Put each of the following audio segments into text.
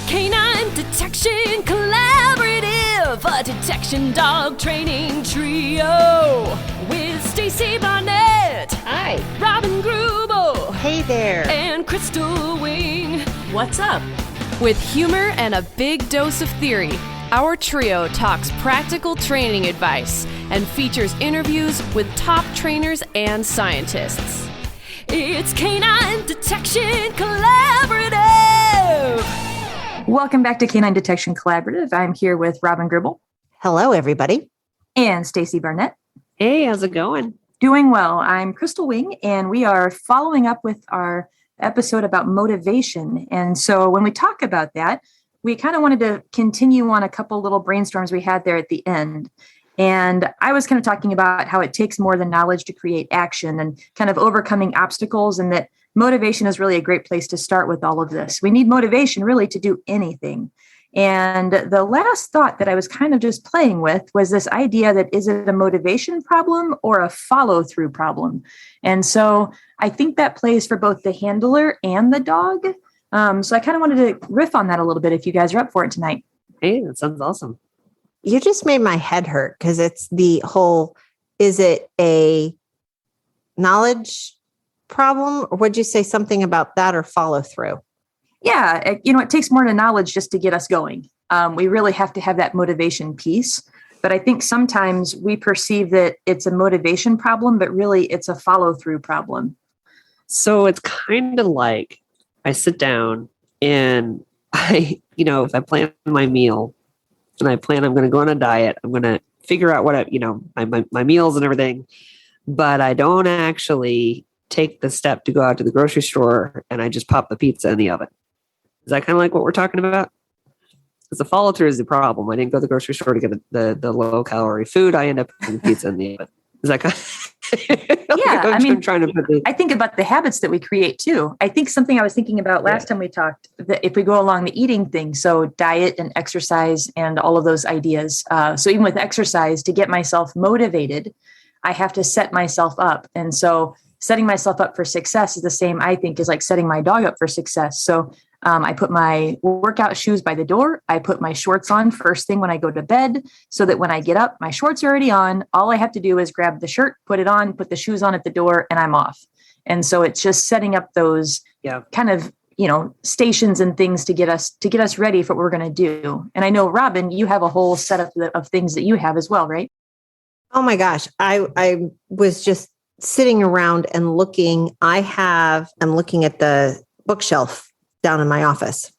Canine Detection Collaborative, a detection dog training trio with Stacy Barnett. Hi. Robin Grubel. Hey there. And Crystal Wing. What's up? With humor and a big dose of theory, our trio talks practical training advice and features interviews with top trainers and scientists. It's Canine Detection Collaborative. Welcome back to Canine Detection Collaborative. I'm here with Robin Gribble. Hello, everybody. And Stacy Barnett. Hey, how's it going? Doing well. I'm Crystal Wing, and we are following up with our episode about motivation. And so when we talk about that, we kind of wanted to continue on a couple little brainstorms we had there at the end. And I was kind of talking about how it takes more than knowledge to create action and kind of overcoming obstacles, and that motivation is really a great place to start with all of this. We need motivation really to do anything. And the last thought that I was kind of just playing with was this idea that is it a motivation problem or a follow-through problem? And so I think that plays for both the handler and the dog. So I kind of wanted to riff on that a little bit if you guys are up for it tonight. Hey, that sounds awesome. You just made my head hurt because it's the whole, is it a knowledge problem? Or would you say something about that or follow through? Yeah, it takes more than knowledge just to get us going. We really have to have that motivation piece. But I think sometimes we perceive that it's a motivation problem, but really it's a follow-through problem. So it's kind of like I sit down and if I plan my meal and I plan I'm going to go on a diet, I'm going to figure out what my meals and everything, but I don't actually take the step to go out to the grocery store and I just pop the pizza in the oven. Is that kind of like what we're talking about? Because the follow through is the problem. I didn't go to the grocery store to get the low calorie food. I end up putting pizza in the oven. Is that kind of yeah, trying to put I think about the habits that we create too. I think something I was thinking about last time we talked, that if we go along the eating thing, so diet and exercise and all of those ideas. So even with exercise, to get myself motivated, I have to set myself up. And so setting myself up for success is the same, I think, as like setting my dog up for success. So I put my workout shoes by the door. I put my shorts on first thing when I go to bed so that when I get up, my shorts are already on. All I have to do is grab the shirt, put it on, put the shoes on at the door, and I'm off. And so it's just setting up those kind of, stations and things to get us ready for what we're going to do. And I know, Robin, you have a whole setup of things that you have as well, right? Oh my gosh. I was just sitting around and looking. I'm looking at the bookshelf down in my office.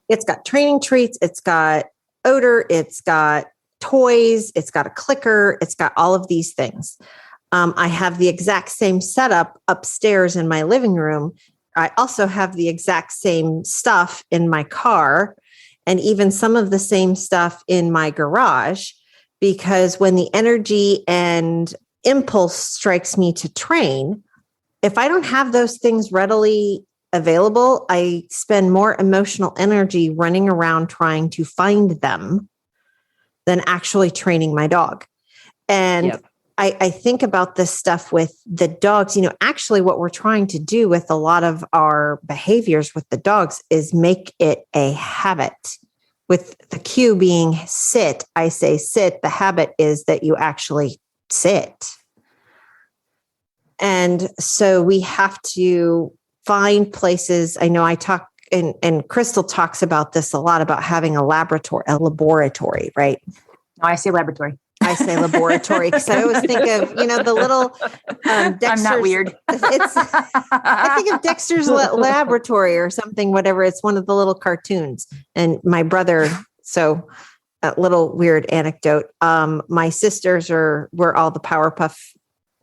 It's got training treats. It's got odor. It's got toys. It's got a clicker. It's got all of these things. I have the exact same setup upstairs in my living room. I also have the exact same stuff in my car and even some of the same stuff in my garage, because when the energy and impulse strikes me to train, if I don't have those things readily available, I spend more emotional energy running around trying to find them than actually training my dog. And I think about this stuff with the dogs. Actually what we're trying to do with a lot of our behaviors with the dogs is make it a habit. With the cue being sit, I say sit. The habit is that you actually sit. And so we have to find places. I know I talk and Crystal talks about this a lot, about having a laboratory, right? No, I say laboratory. I say laboratory because I always think of, the little Dexter's. I'm not weird. I think of Dexter's Laboratory or something, whatever. It's one of the little cartoons. And my brother, so a little weird anecdote. My sisters were all the Powerpuff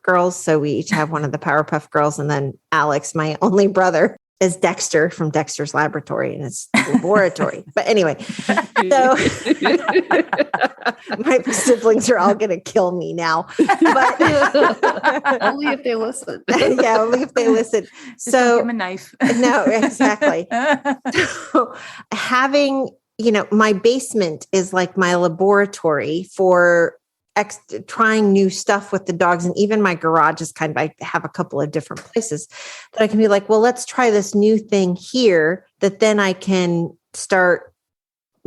Girls. So we each have one of the Powerpuff Girls. And then Alex, my only brother, is Dexter from Dexter's Laboratory, and it's laboratory. But anyway, so my siblings are all going to kill me now. But only if they listen. Yeah, only if they listen. Just don't give them a knife. No, exactly. So having, my basement is like my laboratory for trying new stuff with the dogs. And even my garage is I have a couple of different places that I can be like, well, let's try this new thing here that then I can start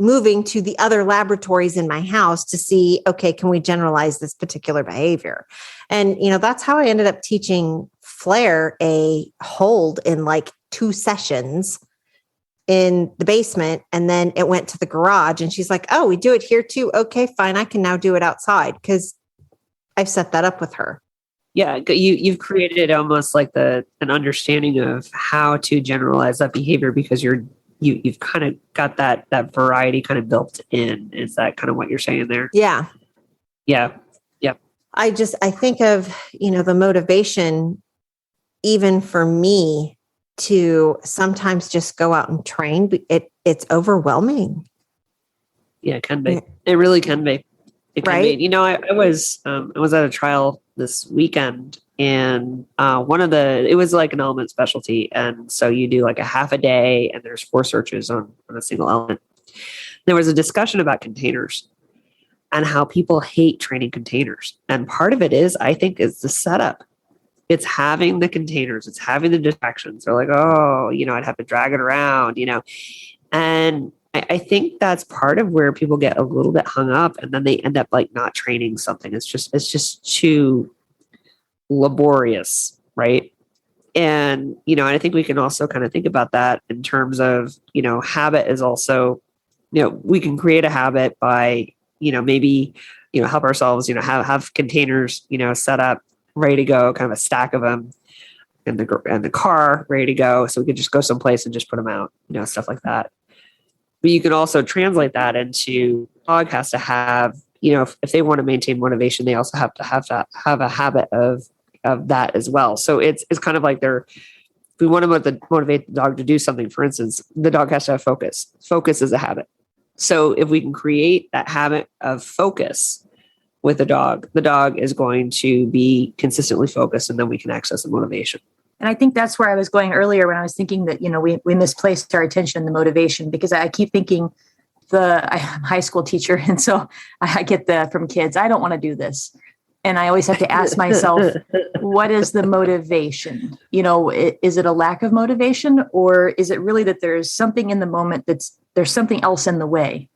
moving to the other laboratories in my house to see, okay, can we generalize this particular behavior? And, that's how I ended up teaching Flair a hold in like 2 sessions in the basement. And then it went to the garage and she's like, oh, we do it here too. Okay, fine. I can now do it outside because I've set that up with her. Yeah. You've created almost like an understanding of how to generalize that behavior because you've kind of got that variety kind of built in. Is that kind of what you're saying there? Yeah. Yeah. Yeah. I think of, the motivation, even for me to sometimes just go out and train. It's overwhelming. Yeah, it can be. It really can be. It can Right? be. I was at a trial this weekend and it was like an element specialty. And so you do like a half a day and there's 4 searches on a single element. There was a discussion about containers and how people hate training containers. And part of it is, I think, is the setup. It's having the containers, it's having the distractions. They're like, oh, I'd have to drag it around, and I think that's part of where people get a little bit hung up and then they end up like not training something. It's just too laborious. Right. And, I think we can also kind of think about that in terms of, habit is also, we can create a habit by, maybe, help ourselves, have containers, set up, ready to go, kind of a stack of them in the car, ready to go. So we could just go someplace and just put them out, stuff like that. But you can also translate that into dog has to have, if they want to maintain motivation, they also have to have a habit of that as well. So it's kind of like if we want to motivate the dog to do something, for instance, the dog has to have focus. Focus is a habit. So if we can create that habit of focus with the dog is going to be consistently focused and then we can access the motivation. And I think that's where I was going earlier when I was thinking that, we misplaced our attention in the motivation because I keep thinking I'm a high school teacher. And so I get from kids, I don't want to do this. And I always have to ask myself, what is the motivation? Is it a lack of motivation or is it really that there's something in the moment there's something else in the way?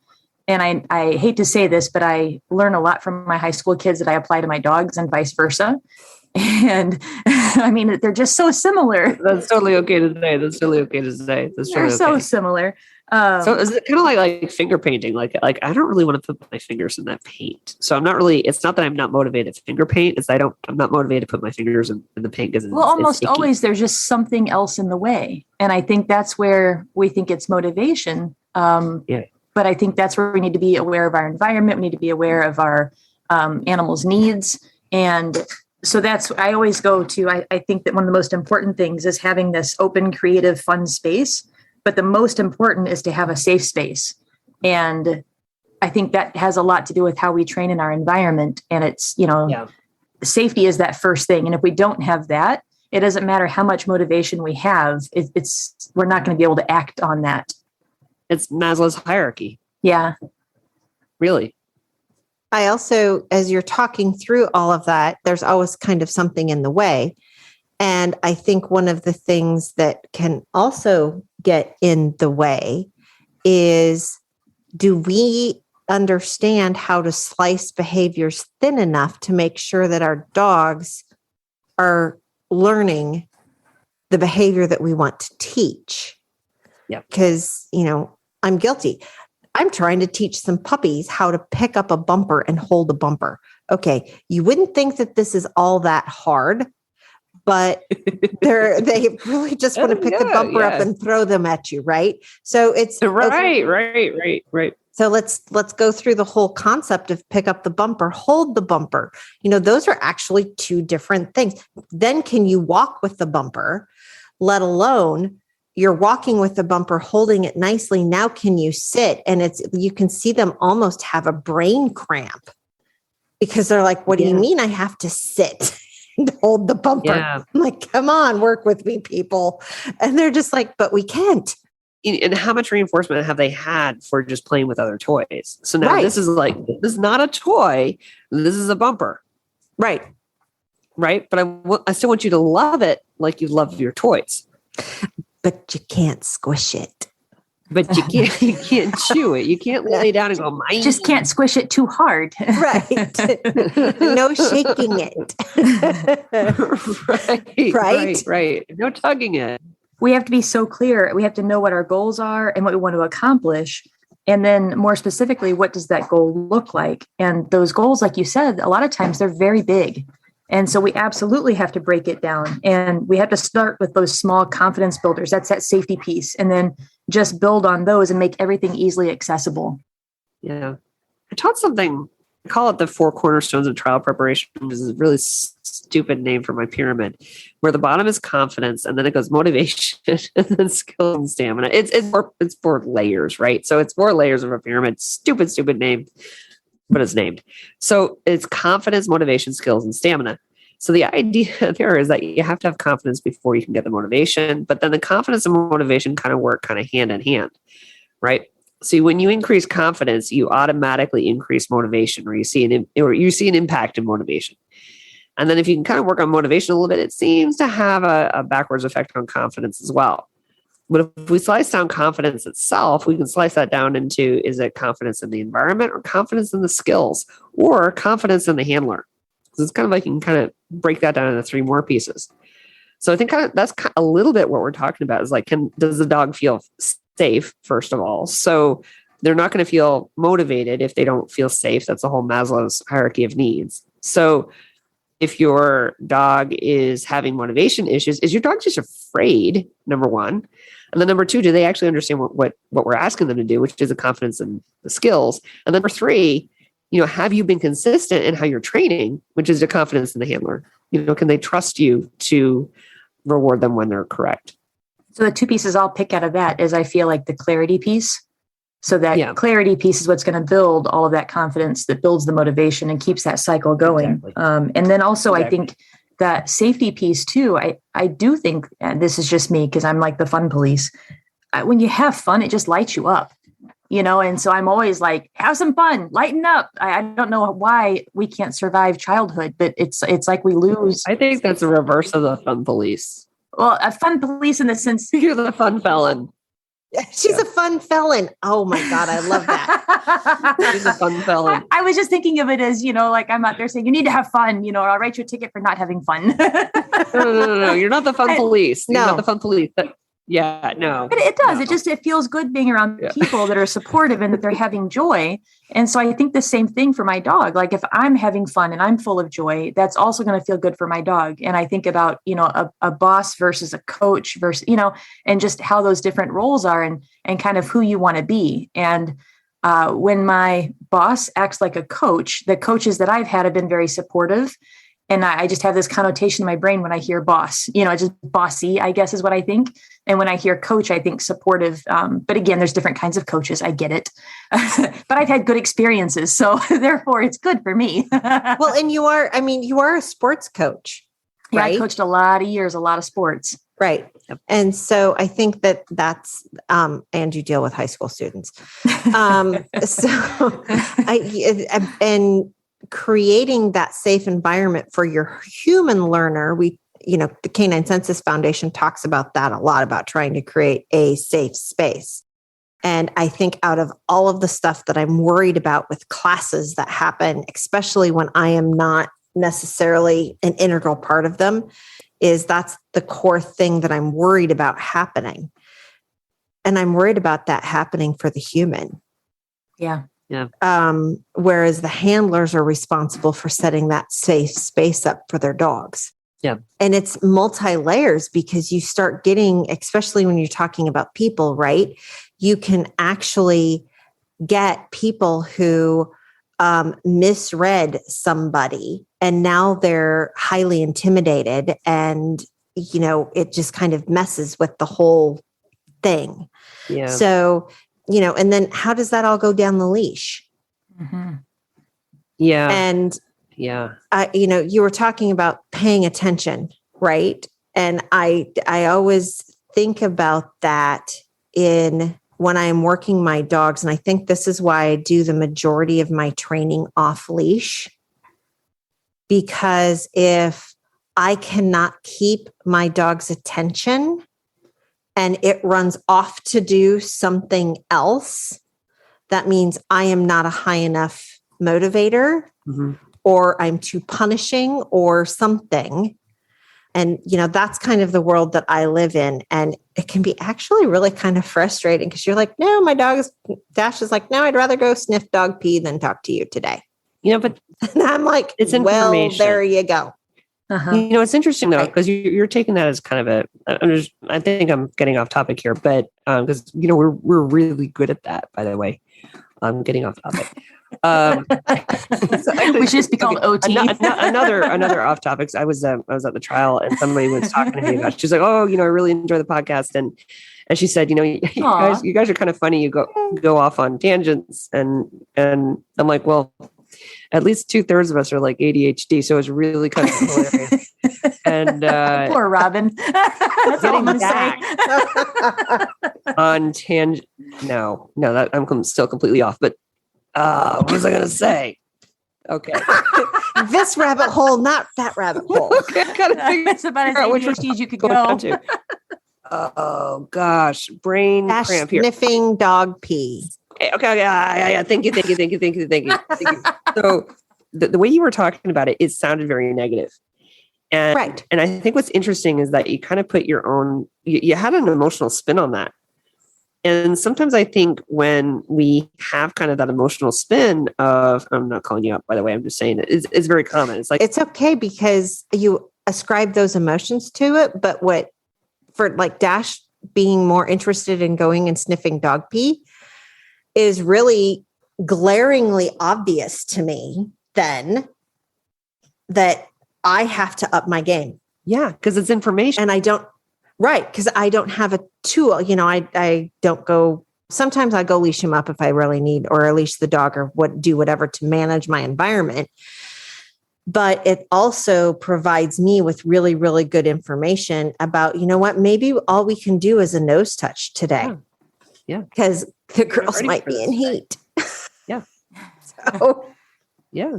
And I hate to say this, but I learn a lot from my high school kids that I apply to my dogs and vice versa. And I mean, they're just so similar. That's totally okay to say. They're so similar. So is it kind of like finger painting? Like I don't really want to put my fingers in that paint. So it's not that I'm not motivated to finger paint. I'm not motivated to put my fingers in the paint because almost always there's just something else in the way. And I think that's where we think it's motivation. But I think that's where we need to be aware of our environment. We need to be aware of our animals' needs. And so I always go to, I think that one of the most important things is having this open, creative, fun space. But the most important is to have a safe space. And I think that has a lot to do with how we train in our environment. And it's, safety is that first thing. And if we don't have that, it doesn't matter how much motivation we have. We're not going to be able to act on that. It's Maslow's hierarchy. Yeah. Really. I also, as you're talking through all of that, there's always kind of something in the way. And I think one of the things that can also get in the way is, do we understand how to slice behaviors thin enough to make sure that our dogs are learning the behavior that we want to teach? Yeah. Because, I'm guilty. I'm trying to teach some puppies how to pick up a bumper and hold a bumper. Okay. You wouldn't think that this is all that hard, but they really just want to pick the bumper up and throw them at you. Right. So it's right. So let's go through the whole concept of pick up the bumper, hold the bumper. Those are actually 2 different things. Then can you walk with the bumper, let alone you're walking with the bumper, holding it nicely. Now can you sit? And you can see them almost have a brain cramp because they're like, what do you mean I have to sit and hold the bumper? Yeah. I'm like, come on, work with me, people. And they're just like, but we can't. And how much reinforcement have they had for just playing with other toys? So now this is not a toy. This is a bumper. Right. But I still want you to love it like you love your toys. But you can't squish it. but you can't chew it. You can't lay down and go, mine. Just can't squish it too hard. Right. No shaking it. Right. No tugging it. We have to be so clear. We have to know what our goals are and what we want to accomplish. And then more specifically, what does that goal look like? And those goals, like you said, a lot of times they're very big. And so we absolutely have to break it down. And we have to start with those small confidence builders. That's that safety piece. And then just build on those and make everything easily accessible. Yeah. I taught something, I call it the 4 cornerstones of trial preparation, which is a really stupid name for my pyramid, where the bottom is confidence, and then it goes motivation, and then skill and stamina. It's 4 layers, right? So it's 4 layers of a pyramid. Stupid name, but it's named. So it's confidence, motivation, skills, and stamina. So the idea there is that you have to have confidence before you can get the motivation, but then the confidence and motivation kind of work kind of hand in hand, right? So when you increase confidence, you automatically increase motivation, or you see an impact in motivation. And then if you can kind of work on motivation a little bit, it seems to have a backwards effect on confidence as well. But if we slice down confidence itself, we can slice that down into, is it confidence in the environment, or confidence in the skills, or confidence in the handler? Because it's kind of like you can kind of break that down into 3 more pieces. So I think that's a little bit what we're talking about is like, does the dog feel safe, first of all? So they're not going to feel motivated if they don't feel safe. That's the whole Maslow's hierarchy of needs. So if your dog is having motivation issues, is your dog just afraid, number 1? And then number 2, do they actually understand what we're asking them to do, which is the confidence in the skills? And number 3, have you been consistent in how you're training, which is the confidence in the handler? Can they trust you to reward them when they're correct? So the 2 pieces I'll pick out of that is I feel like the clarity piece. So that clarity piece is what's going to build all of that confidence that builds the motivation and keeps that cycle going. Exactly. And then also I think that safety piece too, I do think, and this is just me because I'm like the fun police, when you have fun, it just lights you up, and so I'm always like, have some fun, lighten up. I don't know why we can't survive childhood, but it's like we lose. I think that's the reverse of the fun police. Well, a fun police in the sense you're the fun felon. She's a fun felon. Oh my God, I love that. She's a fun felon. I was just thinking of it as, like I'm out there saying, you need to have fun, or I'll write you a ticket for not having fun. No. You're not the fun police. You're not the fun police. No. But it does. It feels good being around people that are supportive and that they're having joy. And so I think the same thing for my dog. Like if I'm having fun and I'm full of joy, that's also going to feel good for my dog. And I think about, a boss versus a coach versus, and just how those different roles are and kind of who you want to be. And when my boss acts like a coach, the coaches that I've had have been very supportive. And I just have this connotation in my brain when I hear boss, just bossy, I guess is what I think. And when I hear coach, I think supportive. But again, there's different kinds of coaches. I get it. But I've had good experiences. So therefore it's good for me. Well, and you are a sports coach. Right? Yeah, I coached a lot of years, a lot of sports. Right. And so I think that's, and you deal with high school students. And creating that safe environment for your human learner, the Canine Census Foundation talks about that a lot, about trying to create a safe space. And I think out of all of the stuff that I'm worried about with classes that happen, especially when I am not necessarily an integral part of them, that's the core thing that I'm worried about happening. And I'm worried about that happening for the human. Yeah. Yeah. Whereas the handlers are responsible for setting that safe space up for their dogs. Yeah. And it's multi-layers because you start getting, especially when you're talking about people, right? You can actually get people who misread somebody and now they're highly intimidated and, it just kind of messes with the whole thing. Yeah. So, and then how does that all go down the leash? Mm-hmm. Yeah. And yeah, you were talking about paying attention, right? And I always think about that when I'm working my dogs. And I think this is why I do the majority of my training off leash, because if I cannot keep my dog's attention, and it runs off to do something else, that means I am not a high enough motivator, or I'm too punishing or something. And, that's kind of the world that I live in. And it can be actually really kind of frustrating because you're like, no, Dash is like, no, I'd rather go sniff dog pee than talk to you today. But and I'm like, it's well, information. there you go. It's interesting though, because you're taking that as kind of I think I'm getting off topic here, but because, we're really good at that, by the way. I'm getting off topic. We should just be called OT. Another off topics. I was at the trial and somebody was talking to me about. She's like, "Oh, I really enjoy the podcast," and she said, you guys are kind of funny. You go off on tangents, and I'm like, well, at least 2/3 of us are like ADHD, so it's really kind of hilarious. And poor Robin. That's all I'm gonna say. On tangent. No, that I'm still completely off. But what was I going to say? Okay. This rabbit hole, not that rabbit hole. Okay, I gotta figure That's about as ADHD as you could go. Oh gosh, brain cramp here. Sniffing dog pee. Okay. Yeah. Thank you. So the way you were talking about it sounded very negative. And, right. And I think what's interesting is that you kind of put your own, you had an emotional spin on that. And sometimes I think when we have kind of that emotional spin of, I'm not calling you out, by the way, I'm just saying it's very common. It's like, it's okay because you ascribe those emotions to it. But for like Dash being more interested in going and sniffing dog pee is really glaringly obvious to me then that I have to up my game. Yeah, because it's information. And I don't, right, because I don't have a tool. I don't go, sometimes I go leash him up if I really need, or leash the dog or do whatever to manage my environment. But it also provides me with really, really good information about, maybe all we can do is a nose touch today. Yeah. Because the girls might be in heat. Yeah. So. Yeah.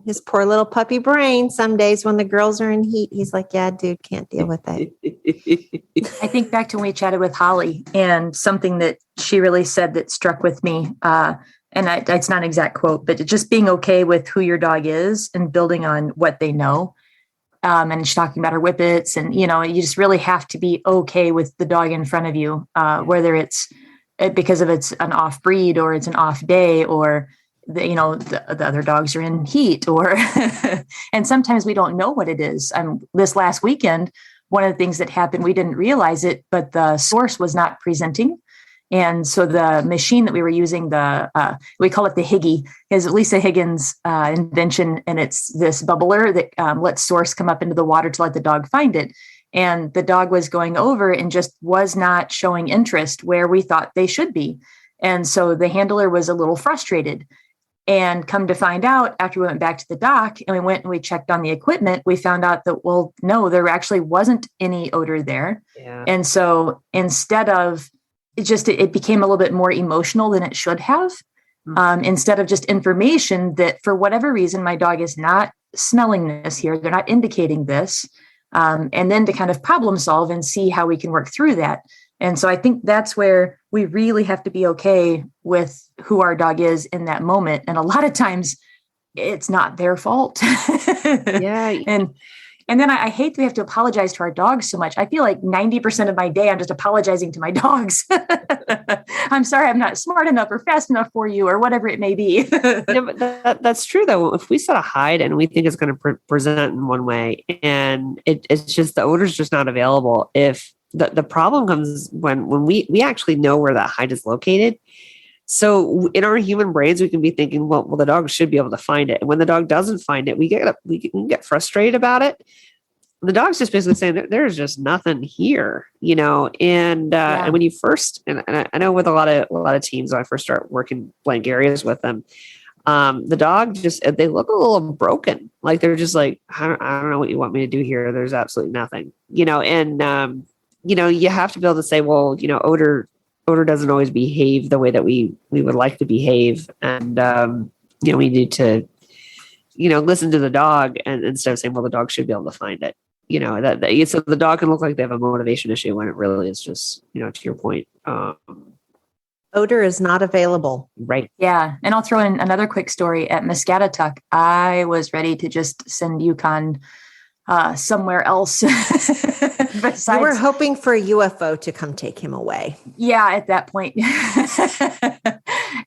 His poor little puppy brain. Some days when the girls are in heat, he's like, yeah, dude, can't deal with it. I think back to when we chatted with Holly and something that she really said that struck with me. And it's not an exact quote, but just being okay with who your dog is and building on what they know. And she's talking about her whippets and, you just really have to be okay with the dog in front of you, whether it's because of it's an off breed or it's an off day or the other dogs are in heat or, and sometimes we don't know what it is. This last weekend, one of the things that happened, we didn't realize it, but the source was not presenting. And so the machine that we were using, we call it the Higgy, is Lisa Higgins' invention. And it's this bubbler that lets source come up into the water to let the dog find it. And the dog was going over and just was not showing interest where we thought they should be. And so the handler was a little frustrated. And come to find out, after we went back to the dock and we went and we checked on the equipment, we found out that, well, no, there actually wasn't any odor there. Yeah. And so instead of it became a little bit more emotional than it should have. Instead of just information that for whatever reason, my dog is not smelling this here. They're not indicating this. And then to kind of problem solve and see how we can work through that. And so I think that's where we really have to be okay with who our dog is in that moment. And a lot of times it's not their fault. Yeah. And then I hate that we have to apologize to our dogs so much. I feel like 90% of my day, I'm just apologizing to my dogs. I'm sorry, I'm not smart enough or fast enough for you or whatever it may be. Yeah, but that's true though. If we set a hide and we think it's going to present in one way and it's just the odor's just not available. If the problem comes when we actually know where that hide is located. So in our human brains, we can be thinking, well, the dog should be able to find it. And when the dog doesn't find it, we can get frustrated about it. The dog's just basically saying that there's just nothing here, and when you first, and I know with a lot of teams, when I first start working blank areas with them, the dog they look a little broken. Like they're just like, I don't know what you want me to do here. There's absolutely nothing, and you have to be able to say, well, odor doesn't always behave the way that we would like to behave. And, we need to, listen to the dog and instead of saying, well, the dog should be able to find it. so the dog can look like they have a motivation issue when it really is just, to your point. Odor is not available. Right. Yeah. And I'll throw in another quick story. At Muscatatuck, I was ready to just send Yukon somewhere else. Besides, You were hoping for a UFO to come take him away. Yeah, at that point.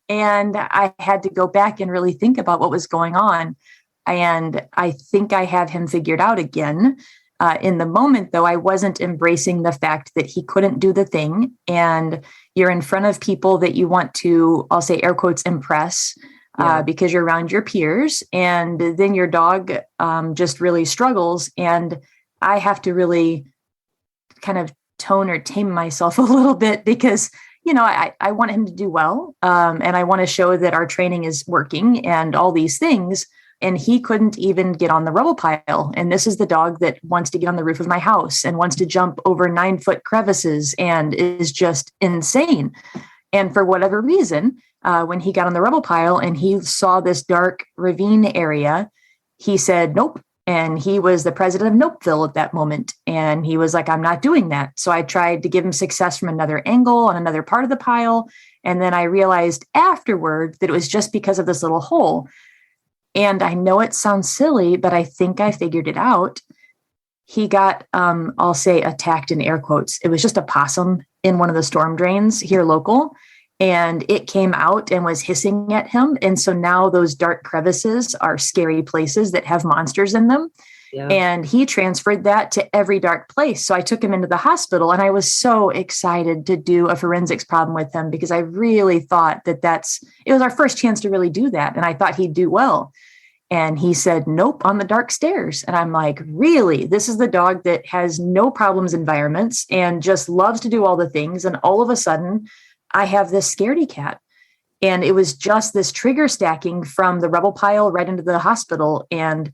And I had to go back and really think about what was going on. And I think I have him figured out again. In the moment, though, I wasn't embracing the fact that he couldn't do the thing. And you're in front of people that you want to, I'll say air quotes, impress. Because you're around your peers, and then your dog just really struggles. And I have to really kind of tone or tame myself a little bit because, I want him to do well. And I want to show that our training is working and all these things. And he couldn't even get on the rubble pile. And this is the dog that wants to get on the roof of my house and wants to jump over 9-foot crevices and is just insane. And for whatever reason, when he got on the rubble pile and he saw this dark ravine area, he said, nope. And he was the president of Nopeville at that moment. And he was like, I'm not doing that. So I tried to give him success from another angle on another part of the pile. And then I realized afterward that it was just because of this little hole. And I know it sounds silly, but I think I figured it out. He got, I'll say, attacked in air quotes. It was just a possum in one of the storm drains here local. And it came out and was hissing at him. And so now those dark crevices are scary places that have monsters in them. Yeah. And he transferred that to every dark place. So I took him into the hospital, and I was so excited to do a forensics problem with him because I really thought that it was our first chance to really do that. And I thought he'd do well. And he said, nope, on the dark stairs. And I'm like, really? This is the dog that has no problems environments and just loves to do all the things. And all of a sudden, I have this scaredy cat. And it was just this trigger stacking from the rubble pile right into the hospital. And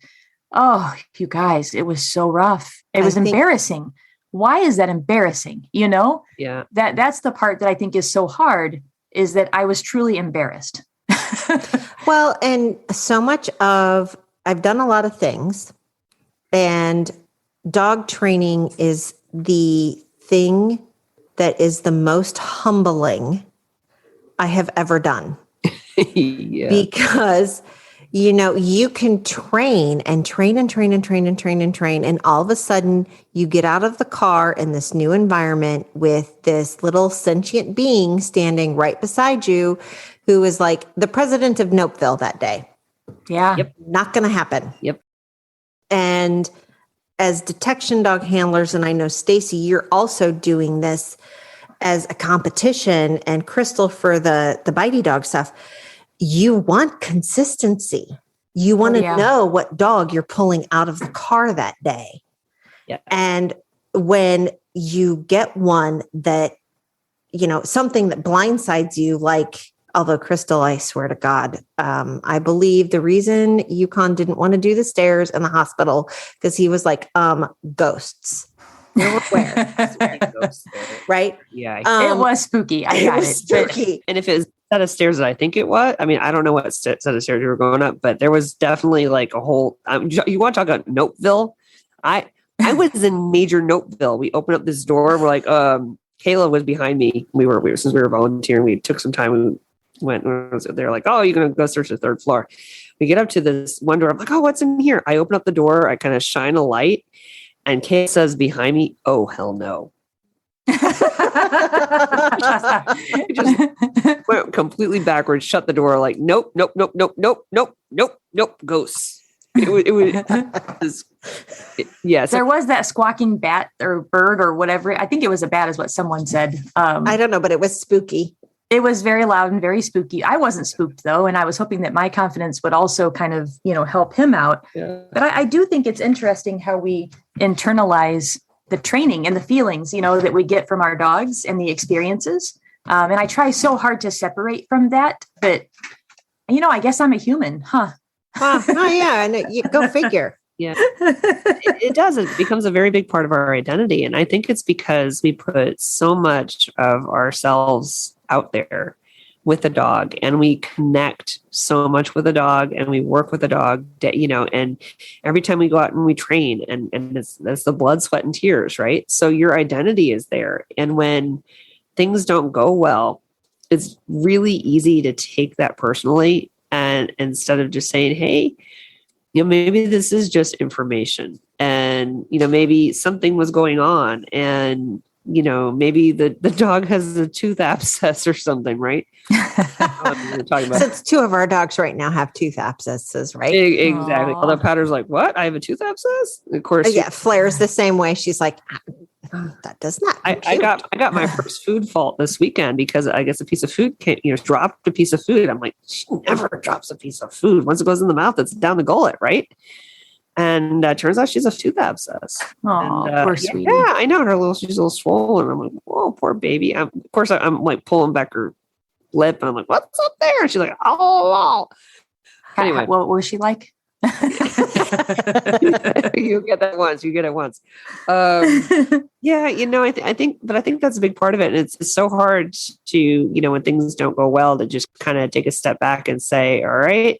oh, you guys, it was so rough. It was embarrassing. Why is that embarrassing? Yeah. That's the part that I think is so hard, is that I was truly embarrassed. Well, and so much I've done a lot of things, and dog training is the thing that is the most humbling I have ever done. Yeah. Because, you can train and train and train and train and train and train. And all of a sudden you get out of the car in this new environment with this little sentient being standing right beside you, who is like the president of Nopeville that day. Yeah. Yep. Not going to happen. Yep. And as detection dog handlers, and I know Stacy, you're also doing this as a competition, and Crystal for the bitey dog stuff. You want consistency. You want to know what dog you're pulling out of the car that day. Yeah. And when you get one that, something that blindsides you, like, although Crystal, I swear to God, I believe the reason Yukon didn't want to do the stairs in the hospital because he was like, ghosts. They were where? Right? Yeah. It was spooky. I got it. Spooky. And if it's set of stairs that I think it was, I mean, I don't know what set of stairs you were going up, but there was definitely like a whole, you want to talk about Nopeville? I was in major Nopeville. We opened up this door. We're like, Kayla was behind me. Since we were volunteering, we took some time. We went, they're like, oh, you're going to go search the third floor. We get up to this one door. I'm like, oh, what's in here? I open up the door. I kind of shine a light, and Kayla says behind me, oh, hell no. Just went completely backwards, shut the door, like, nope, ghosts. Yes. There was that squawking bat or bird or whatever. I think it was a bat is what someone said. I don't know, but it was spooky. It was very loud and very spooky. I wasn't spooked though. And I was hoping that my confidence would also kind of, help him out. Yeah. But I do think it's interesting how we internalize the training and the feelings, that we get from our dogs and the experiences. And I try so hard to separate from that, but I guess I'm a human, huh? Oh yeah. And you go figure. Yeah, it does. It becomes a very big part of our identity. And I think it's because we put so much of ourselves out there with a dog, and we connect so much with a dog, and we work with a dog, and every time we go out and we train, and it's the blood, sweat, and tears, right? So your identity is there. And when things don't go well, it's really easy to take that personally. And instead of just saying, hey, maybe this is just information, and, maybe something was going on, and, maybe the dog has a tooth abscess or something, right? Since two of our dogs right now have tooth abscesses, right? Exactly. Although Powder's like, what? I have a tooth abscess? Of course. Yeah. Flair's the same way. She's like, that does not. I got my first food fault this weekend because I guess a piece of food dropped a piece of food. I'm like, she never drops a piece of food. Once it goes in the mouth, it's down the gullet, right? And turns out she's a tooth abscess. Oh, poor sweetie. Yeah, I know she's a little swollen. I'm like, oh, poor baby. Of course, I'm like pulling back her lip, and I'm like, what's up there? And she's like, oh. Anyway, what was she like? You get that once. You get it once. Yeah, I think that's a big part of it. And it's so hard to, when things don't go well, to just kind of take a step back and say, all right,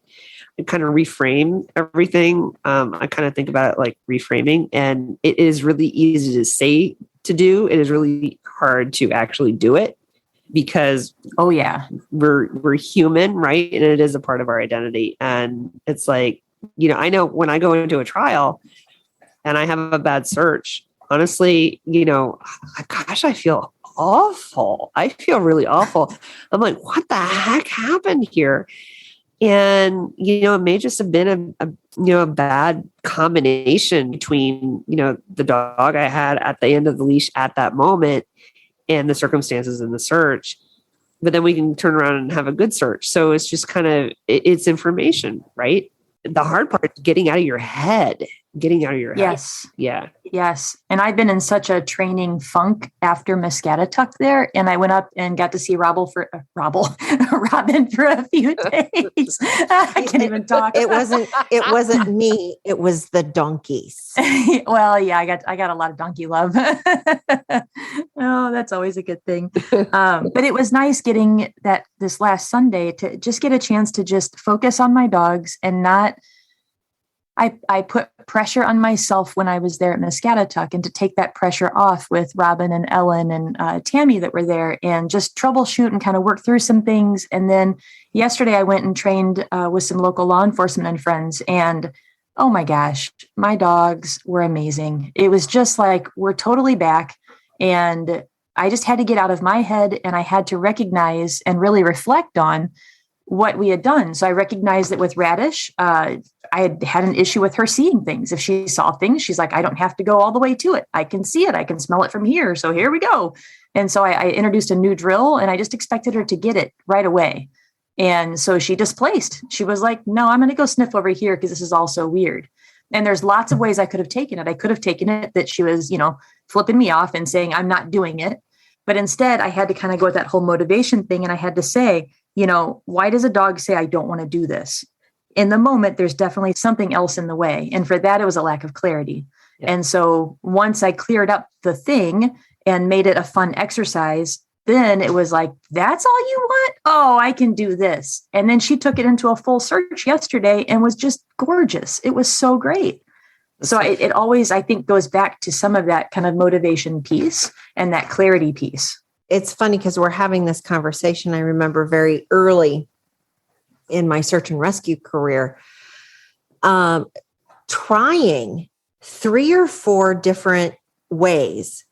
and kind of reframe everything. I kind of think about it like reframing, and it is really easy to say to do. It is really hard to actually do it, because we're human, right? And it is a part of our identity. And it's like, I know when I go into a trial and I have a bad search, honestly, gosh, I feel awful. I feel really awful. I'm like, what the heck happened here? And, it may just have been a bad combination between, the dog I had at the end of the leash at that moment and the circumstances in the search. But then we can turn around and have a good search. So it's just kind of, it's information, right? The hard part is getting out of your head. Yes. Yeah. Yes. And I've been in such a training funk after Muscatatuck there. And I went up and got to see Robin for a few days. I can't even talk. It wasn't me. It was the donkeys. Well, yeah, I got a lot of donkey love. Oh, that's always a good thing. But it was nice getting this last Sunday to just get a chance to just focus on my dogs and not, I put pressure on myself when I was there at Muscatatuck, and to take that pressure off with Robin and Ellen and Tammy that were there, and just troubleshoot and kind of work through some things. And then yesterday I went and trained with some local law enforcement and friends, and oh my gosh, my dogs were amazing. It was just like, we're totally back. And I just had to get out of my head, and I had to recognize and really reflect on what we had done. So I recognized that with Radish, I had an issue with her seeing things. If she saw things, she's like, I don't have to go all the way to it. I can see it. I can smell it from here. So here we go. And so I introduced a new drill, and I just expected her to get it right away. And so she displaced. She was like, no, I'm going to go sniff over here because this is all so weird. And there's lots of ways I could have taken it. I could have taken it that she was, flipping me off and saying, I'm not doing it. But instead, I had to kind of go with that whole motivation thing. And I had to say, why does a dog say, I don't want to do this? In the moment, there's definitely something else in the way. And for that, it was a lack of clarity. Yeah. And so once I cleared up the thing and made it a fun exercise, then it was like, that's all you want? Oh, I can do this. And then she took it into a full search yesterday and was just gorgeous. It was so great. So it always, I think, goes back to some of that kind of motivation piece and that clarity piece. It's funny because we're having this conversation. I remember very early in my search and rescue career, trying 3 or 4 different ways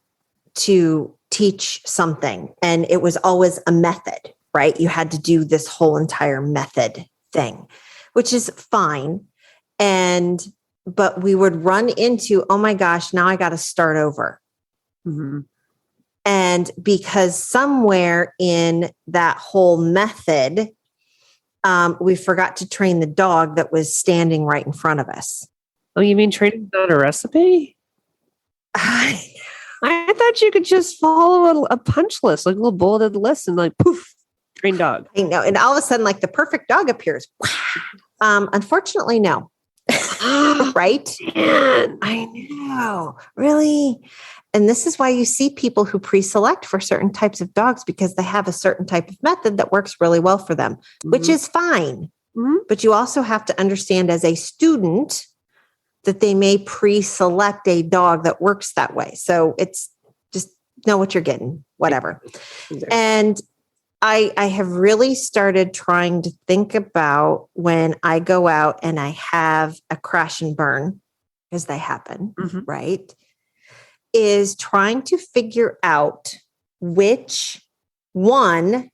to teach something. And it was always a method, right? You had to do this whole entire method thing, which is fine. But we would run into, oh my gosh, now I got to start over. Mm-hmm. And because somewhere in that whole method, we forgot to train the dog that was standing right in front of us. Oh, you mean training on a recipe? I thought you could just follow a punch list, like a little bulleted list, and like poof, train dog. I know, and all of a sudden, like the perfect dog appears. Unfortunately, no. Right? Man, I know. Really? And this is why you see people who pre-select for certain types of dogs because they have a certain type of method that works really well for them, which is fine. But you also have to understand as a student that they may pre-select a dog that works that way. So it's just know what you're getting, whatever. Exactly. And I have really started trying to think about when I go out and I have a crash and burn, because they happen, right? Is trying to figure out which one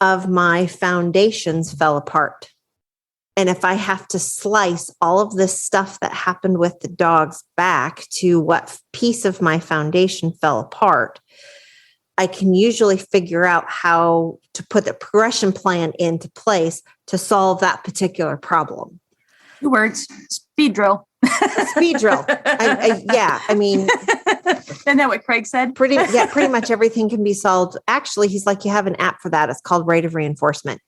of my foundations fell apart. And if I have to slice all of this stuff that happened with the dogs back to what piece of my foundation fell apart, I can usually figure out how to put the progression plan into place to solve that particular problem. 2 words, speed drill. Speed drill. I mean, isn't that what Craig said? pretty much everything can be solved. Actually, he's like, you have an app for that. It's called Rate of Reinforcement.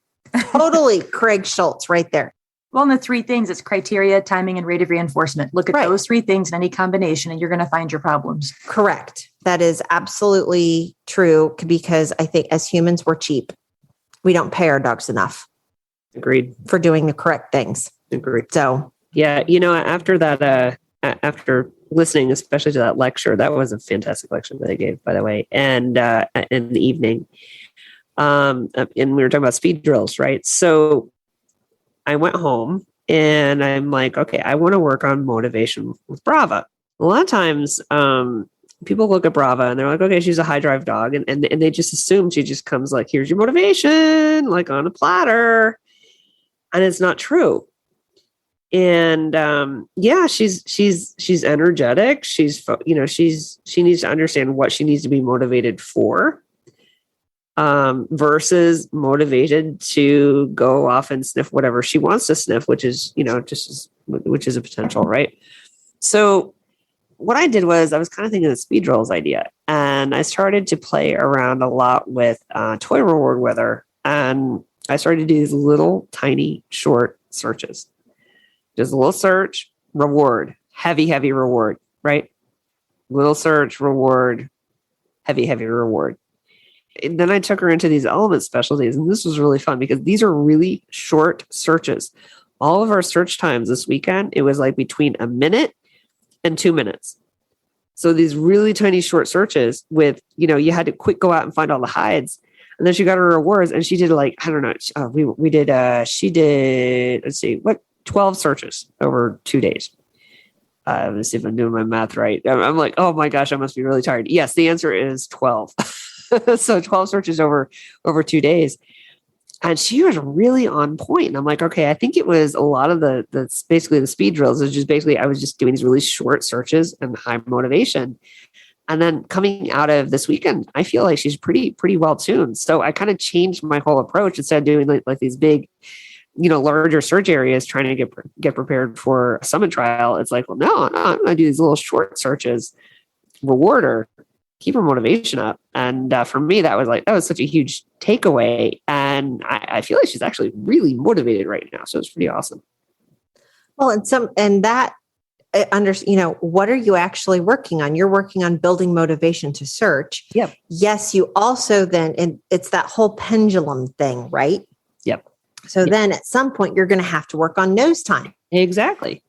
Totally Craig Schultz right there. Well, and the 3 things, it's criteria, timing, and rate of reinforcement. Look at those 3 things in any combination, and you're going to find your problems. Correct. That is absolutely true, because I think as humans, we're cheap. We don't pay our dogs enough. Agreed. For doing the correct things. Agreed. So, yeah, after that, after listening, especially to that lecture, that was a fantastic lecture that I gave, by the way. And in the evening, and we were talking about speed drills, right? So I went home and I'm like, okay, I want to work on motivation with Brava. A lot of times, people look at Brava and they're like, okay, she's a high drive dog. And they just assume she just comes like, here's your motivation, like on a platter. And it's not true. And she's energetic. She needs to understand what she needs to be motivated for, versus motivated to go off and sniff whatever she wants to sniff, which is a potential, right? So what I did was I was kind of thinking of the speed drills idea, and I started to play around a lot with toy reward with her, and I started to do these little tiny short searches. Just a little search, reward, heavy reward, right? Little search, reward, heavy reward. And then I took her into these element specialties, and this was really fun because these are really short searches. All of our search times this weekend, it was like between a minute and 2 minutes. So these really tiny short searches with, you had to quick go out and find all the hides. And then she got her rewards, and she did she did, let's see, 12 searches over 2 days. Let's see if I'm doing my math right. I'm like, oh my gosh, I must be really tired. Yes, the answer is 12. So 12 searches over 2 days. And she was really on point. And I'm like, okay, I think it was a lot of the basically the speed drills. It was just basically, I was just doing these really short searches and high motivation. And then coming out of this weekend, I feel like she's pretty well tuned. So I kind of changed my whole approach. Instead of doing like these big, larger search areas, trying to get prepared for a summit trial. It's like, well, no, I'm going to do these little short searches, reward her, keep her motivation up. And for me, that was such a huge takeaway. And I feel like she's actually really motivated right now. So it's pretty awesome. Well, what are you actually working on? You're working on building motivation to search. Yep. Yes. You also and it's that whole pendulum thing, right? Yep. So then at some point you're going to have to work on nose time. Exactly.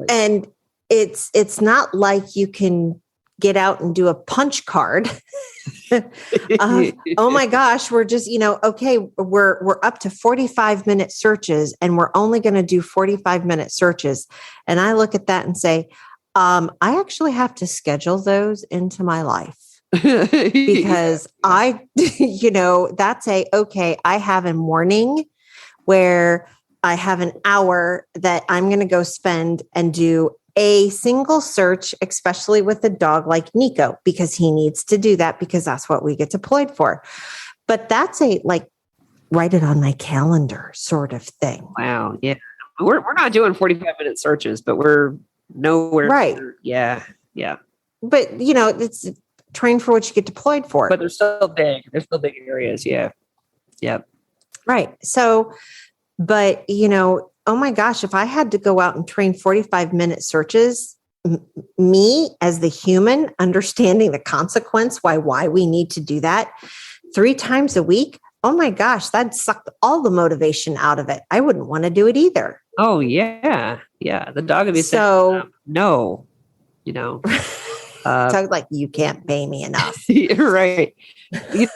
And it's not like you can get out and do a punch card. Oh my gosh, we're just, okay, we're up to 45-minute searches and we're only going to do 45-minute searches. And I look at that and say, I actually have to schedule those into my life. Because that's I have a morning where I have an hour that I'm going to go spend and do a single search, especially with a dog like Nico, because he needs to do that because that's what we get deployed for. But that's write it on my calendar sort of thing. Wow. Yeah. We're not doing 45-minute searches, but we're nowhere. Right. Yeah. But it's train for what you get deployed for. But they're still big. They're still big areas. Yeah. Yep. Right. So, but oh my gosh, if I had to go out and train 45-minute searches, me as the human understanding the consequence, why we need to do that 3 times a week. Oh my gosh, that sucked all the motivation out of it. I wouldn't want to do it either. Oh yeah. Yeah. The dog would be So- saying, no, So like, you can't pay me enough. right.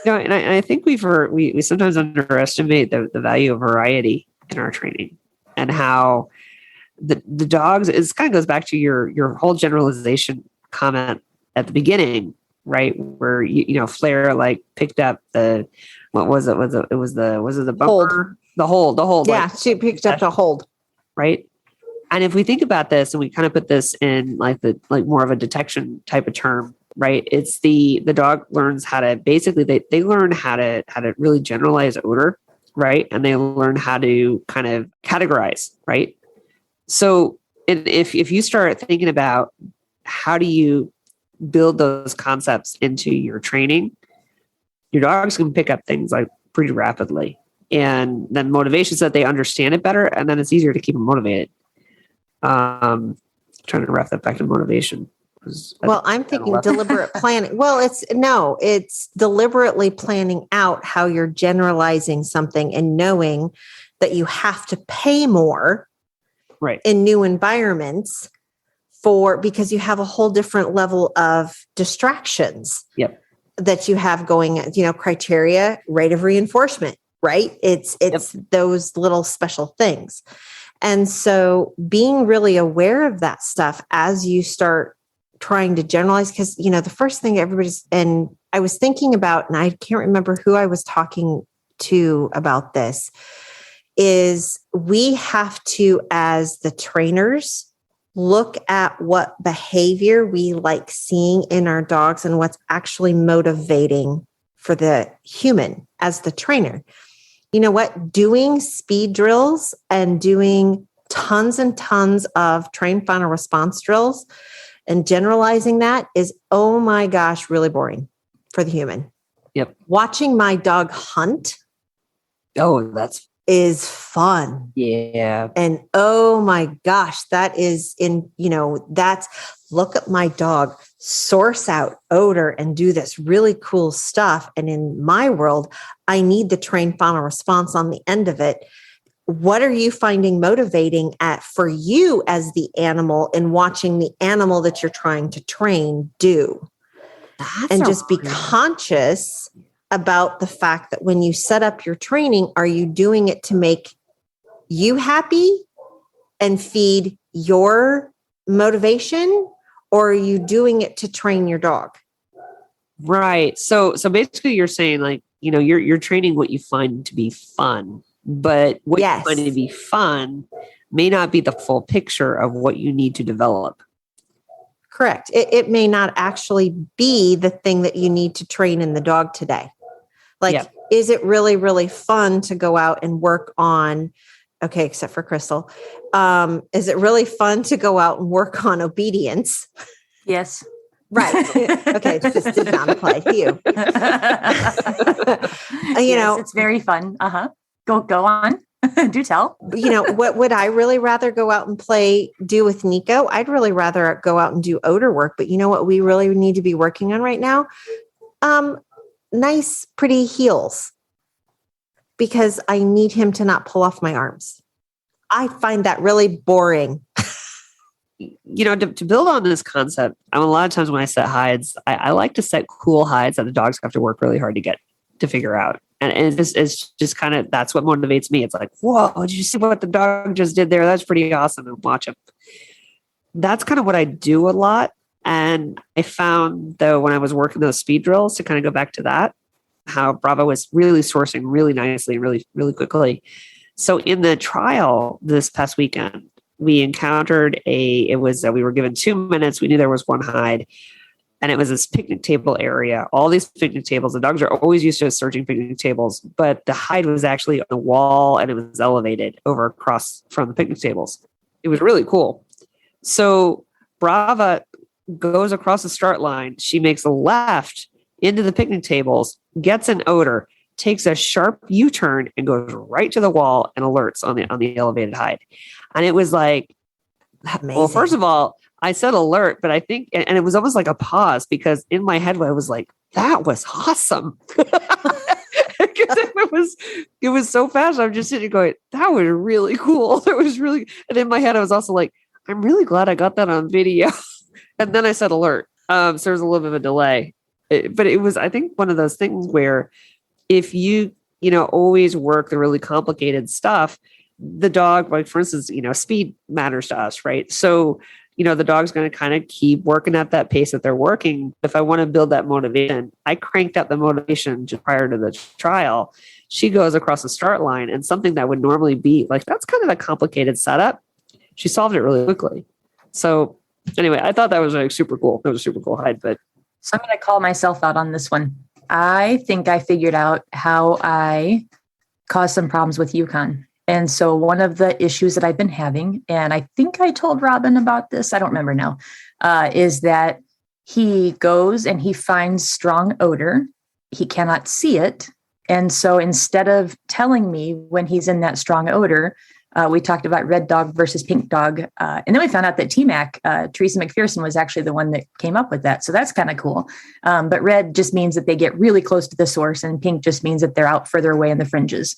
And I think we sometimes underestimate the value of variety in our training, and how the dogs, it kind of goes back to your whole generalization comment at the beginning, right? Where Flair like picked up the, what was it? Was it the bumper? Hold. Yeah, she picked up the hold. Right. And if we think about this and we kind of put this in like more of a detection type of term, right? It's the dog learns how to basically, they learn how to really generalize odor, right? And they learn how to kind of categorize, right? So if you start thinking about how do you build those concepts into your training, your dog's can pick up things like pretty rapidly. And then motivation so that they understand it better. And then it's easier to keep them motivated. Trying to wrap that back to motivation. Well, I'm thinking deliberate planning. Well, it's deliberately planning out how you're generalizing something and knowing that you have to pay more right in new environments because you have a whole different level of distractions. Yep. That you have going, criteria, rate of reinforcement, right? It's those little special things. And so being really aware of that stuff as you start trying to generalize, because, the first thing and I was thinking about, and I can't remember who I was talking to about this, is we have to, as the trainers, look at what behavior we like seeing in our dogs and what's actually motivating for the human as the trainer. You know what? Doing speed drills and doing tons and tons of train final response drills and generalizing that is, oh my gosh, really boring for the human. Yep. Watching my dog hunt. Oh, that's is fun. Yeah. And oh my gosh, that is look at my dog source out odor and do this really cool stuff. And in my world, I need the train final response on the end of it. What are you finding motivating for you as the animal in watching the animal that you're trying to train do? And just be conscious about the fact that when you set up your training, are you doing it to make you happy and feed your motivation, or are you doing it to train your dog? Right. So basically you're saying like, you're training what you find to be fun, but what you find to be fun may not be the full picture of what you need to develop. Correct. It may not actually be the thing that you need to train in the dog today. Like, is it really, really fun to go out and work on, okay, except for Crystal, is it really fun to go out and work on obedience? Yes. Right. Okay. This did not apply to you. Yes, it's very fun. Go on. Do tell. What would I really rather go out and do with Nico? I'd really rather go out and do odor work. But you know what we really need to be working on right now? Nice, pretty heels, because I need him to not pull off my arms. I find that really boring. To build on this concept, a lot of times when I set hides, I like to set cool hides that the dogs have to work really hard to figure out. And it's just kind of, that's what motivates me. It's like, whoa, did you see what the dog just did there? That's pretty awesome. And watch him. That's kind of what I do a lot. And I found, though, when I was working those speed drills, to kind of go back to that, how Bravo was really sourcing really nicely and really, really quickly. So in the trial this past weekend, we encountered we were given 2 minutes. We knew there was one hide, and it was this picnic table area. All these picnic tables, the dogs are always used to searching picnic tables, but the hide was actually on the wall and it was elevated over across from the picnic tables. It was really cool. So Brava goes across the start line. She makes a left into the picnic tables, gets an odor, takes a sharp U-turn and goes right to the wall and alerts on the elevated hide. And it was like, Amazing. well, first of all, I said alert, but I think, and it was almost like a pause, because in my head, I was like, that was awesome. It was so fast. I'm just sitting going, that was really cool. It was really, and in my head, I was also like, I'm really glad I got that on video. And then I said alert. So there was a little bit of a delay, but it was, I think, one of those things where if you always work the really complicated stuff, the dog, like for instance, speed matters to us, right? So, the dog's going to kind of keep working at that pace that they're working. If I want to build that motivation, I cranked up the motivation just prior to the trial. She goes across the start line, and something that would normally be like, that's kind of a complicated setup, she solved it really quickly. So anyway, I thought that was like super cool. That was a super cool hide, but. So I'm going to call myself out on this one. I think I figured out how I caused some problems with Yukon. And so one of the issues that I've been having, and I think I told Robin about this, I don't remember now, is that he goes and he finds strong odor. He cannot see it. And so instead of telling me when he's in that strong odor, we talked about red dog versus pink dog. And then we found out that TMAC, Teresa McPherson, was actually the one that came up with that. So that's kind of cool. But red just means that they get really close to the source, and pink just means that they're out further away in the fringes.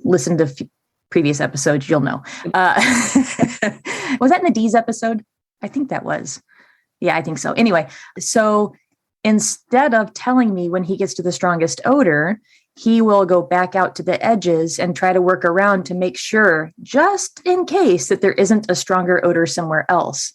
Listen to previous episodes, you'll know. Was that in the D's episode? I think that was. Yeah, I think so. Anyway, so instead of telling me when he gets to the strongest odor, he will go back out to the edges and try to work around to make sure, just in case, that there isn't a stronger odor somewhere else.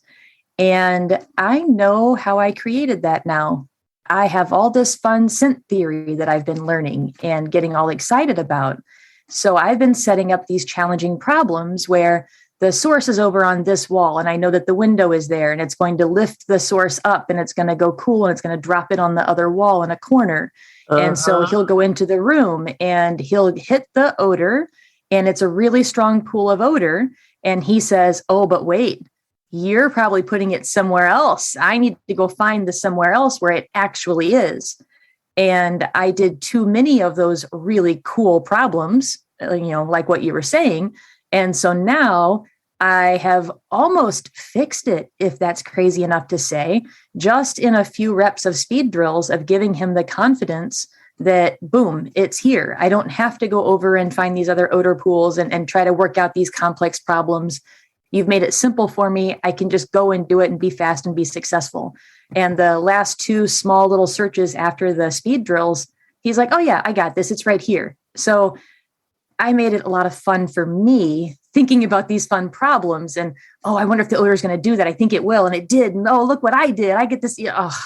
And I know how I created that now. I have all this fun scent theory that I've been learning and getting all excited about. So I've been setting up these challenging problems where the source is over on this wall, and I know that the window is there, and it's going to lift the source up, and it's going to go cool, and it's going to drop it on the other wall in a corner. And so he'll go into the room and he'll hit the odor, and it's a really strong pool of odor. And he says, oh, but wait, you're probably putting it somewhere else. I need to go find the somewhere else where it actually is. And I did too many of those really cool problems, like what you were saying. And so now I have almost fixed it, if that's crazy enough to say, just in a few reps of speed drills of giving him the confidence that, boom, it's here. I don't have to go over and find these other odor pools and try to work out these complex problems. You've made it simple for me. I can just go and do it and be fast and be successful. And the last two small little searches after the speed drills, he's like, oh yeah, I got this. It's right here. So I made it a lot of fun for me thinking about these fun problems. And, oh, I wonder if the odor is going to do that. I think it will. And it did. And, oh, look what I did. I get this. Oh.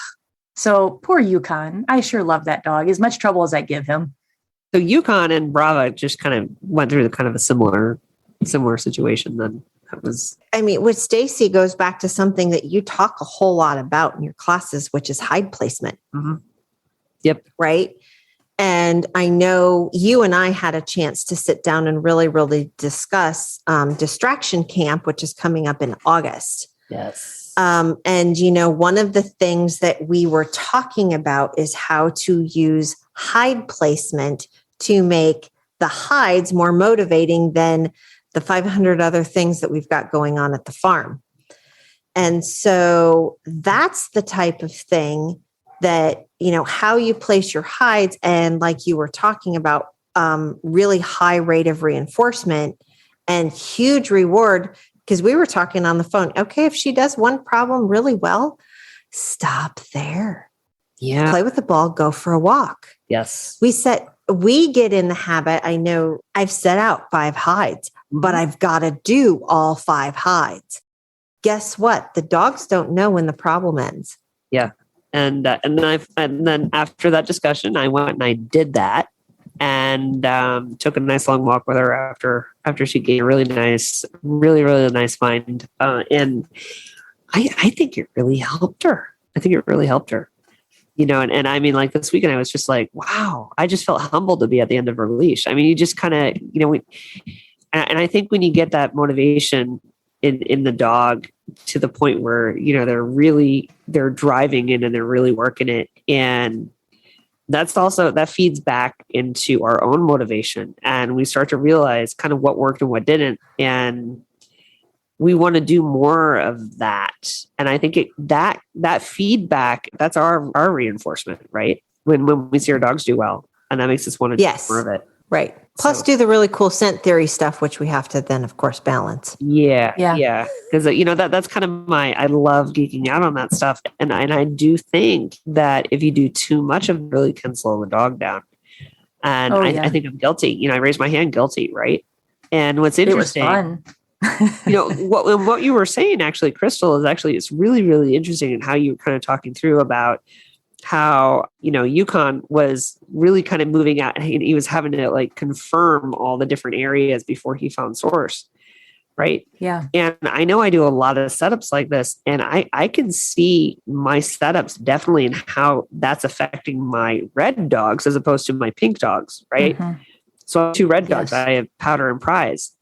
So poor Yukon. I sure love that dog. As much trouble as I give him. So Yukon and Brava just kind of went through kind of a similar situation then. That was, I mean, with Stacy goes back to something that you talk a whole lot about in your classes, which is hide placement. Mm-hmm. Yep. Right. And I know you and I had a chance to sit down and really, really discuss Distraction Camp, which is coming up in August. Yes. And, one of the things that we were talking about is how to use hide placement to make the hides more motivating than the 500 other things that we've got going on at the farm. And so that's the type of thing that, how you place your hides, and like you were talking about, really high rate of reinforcement and huge reward, because we were talking on the phone. Okay, if she does one problem really well, stop there. Yeah. Play with the ball, go for a walk. Yes. We get in the habit. I know I've set out 5 hides, but I've got to do all 5 hides. Guess what? The dogs don't know when the problem ends. Yeah. And then after that discussion, I went and I did that, and took a nice long walk with her after she gave a really nice find. And I think it really helped her. And I mean, like this weekend, I was just like, wow, I just felt humbled to be at the end of her leash. I mean, you just kind of, and I think when you get that motivation in the dog to the point where, they're driving in and they're really working it. And that feeds back into our own motivation, and we start to realize kind of what worked and what didn't. And we want to do more of that. And I think that feedback, that's our reinforcement, right? When we see our dogs do well, and that makes us want to do more of it. Right. Plus do the really cool scent theory stuff, which we have to then, of course, balance. Yeah. Because, that's kind of I love geeking out on that stuff. And I do think that if you do too much of it, really can slow the dog down. And I think I'm guilty. I raised my hand, guilty, right? And what's interesting, it was fun. what you were saying, actually, Crystal, is actually, it's really, really interesting in how you were kind of talking through about how, Yukon was really kind of moving out, and he was having to like confirm all the different areas before he found source. Right. Yeah. And I know I do a lot of setups like this, and I can see my setups definitely in how that's affecting my red dogs as opposed to my pink dogs. Right. Mm-hmm. So I have 2 red dogs. I have Powder and Prize.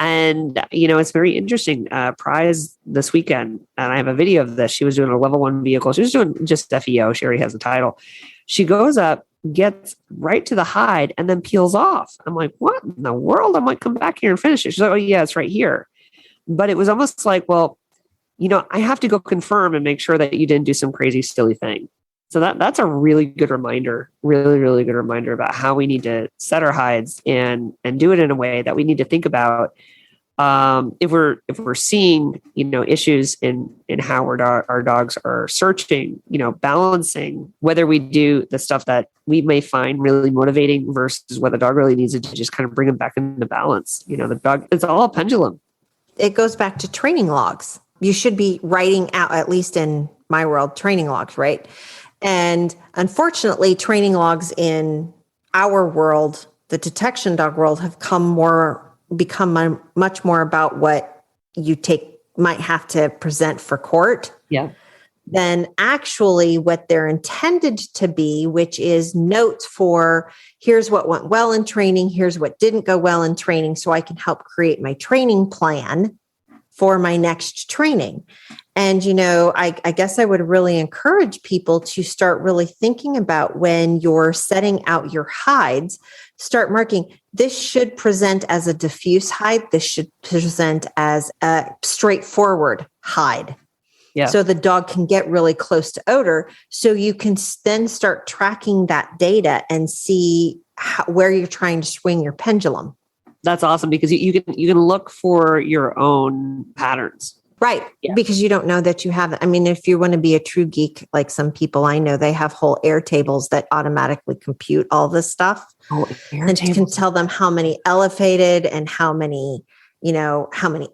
And, it's very interesting. Prize this weekend, and I have a video of this. She was doing a level 1 vehicle. She was doing just FEO. She already has the title. She goes up, gets right to the hide, and then peels off. I'm like, what in the world? I'm like, come back here and finish it. She's like, oh, yeah, it's right here. But it was almost like, well, I have to go confirm and make sure that you didn't do some crazy, silly thing. So that's a really good reminder, really, really good reminder about how we need to set our hides and do it in a way that we need to think about if we're seeing, issues in how our dogs are searching, balancing whether we do the stuff that we may find really motivating versus what the dog really needs to just kind of bring them back into balance. The dog, it's all a pendulum. It goes back to training logs. You should be writing out, at least in my world, training logs, right? And unfortunately, training logs in our world, the detection dog world, have become much more about what you might have to present for court. Yeah. Than actually what they're intended to be, which is notes for here's what went well in training, here's what didn't go well in training, so I can help create my training plan for my next training. And, I guess I would really encourage people to start really thinking about when you're setting out your hides, start marking, this should present as a diffuse hide. This should present as a straightforward hide. Yeah. So the dog can get really close to odor. So you can then start tracking that data and see where you're trying to swing your pendulum. That's awesome, because you can look for your own patterns. Right. Yeah. Because you don't know that you have it. I mean, if you want to be a true geek, like some people I know, they have whole air tables that automatically compute all this stuff. Oh, and can tell them how many elevated and how many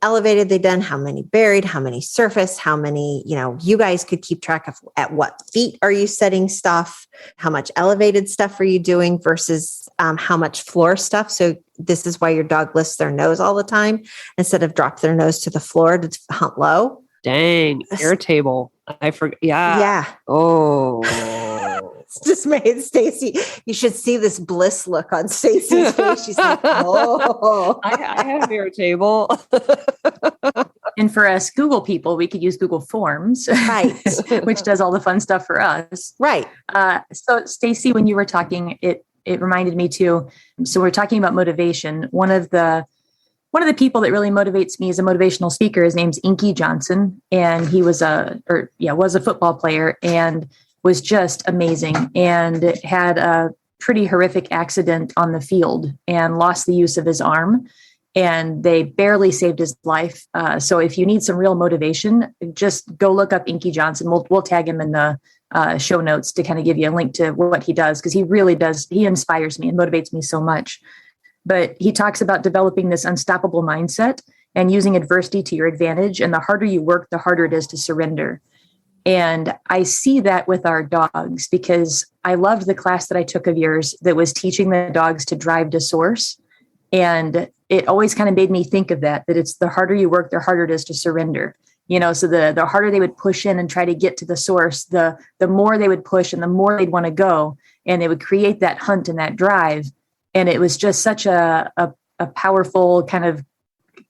elevated they've done, how many buried, how many surface, how many, you guys could keep track of at what feet are you setting stuff, how much elevated stuff are you doing versus how much floor stuff. So this is why your dog lifts their nose all the time instead of drop their nose to the floor to hunt low. Dang, air table. I forgot. Yeah. Yeah. Oh. It's just made Stacy. You should see this bliss look on Stacy's face. She's like, oh. I have air table. And for us Google people, we could use Google Forms, right, which does all the fun stuff for us. Right. So Stacy, when you were talking, it reminded me too. So we're talking about motivation. One of the people that really motivates me as a motivational speaker, his name's Inky Johnson, and he was a football player and was just amazing, and had a pretty horrific accident on the field and lost the use of his arm, and they barely saved his life. So if you need some real motivation, just go look up Inky Johnson. We'll tag him in the show notes to kind of give you a link to what he does, because he really does. He inspires me and motivates me so much. But he talks about developing this unstoppable mindset and using adversity to your advantage. And the harder you work, the harder it is to surrender. And I see that with our dogs, because I loved the class that I took of yours that was teaching the dogs to drive to source. And it always kind of made me think of that it's the harder you work, the harder it is to surrender. So the harder they would push in and try to get to the source, the more they would push and the more they'd want to go. And they would create that hunt and that drive. And it was just such a powerful kind of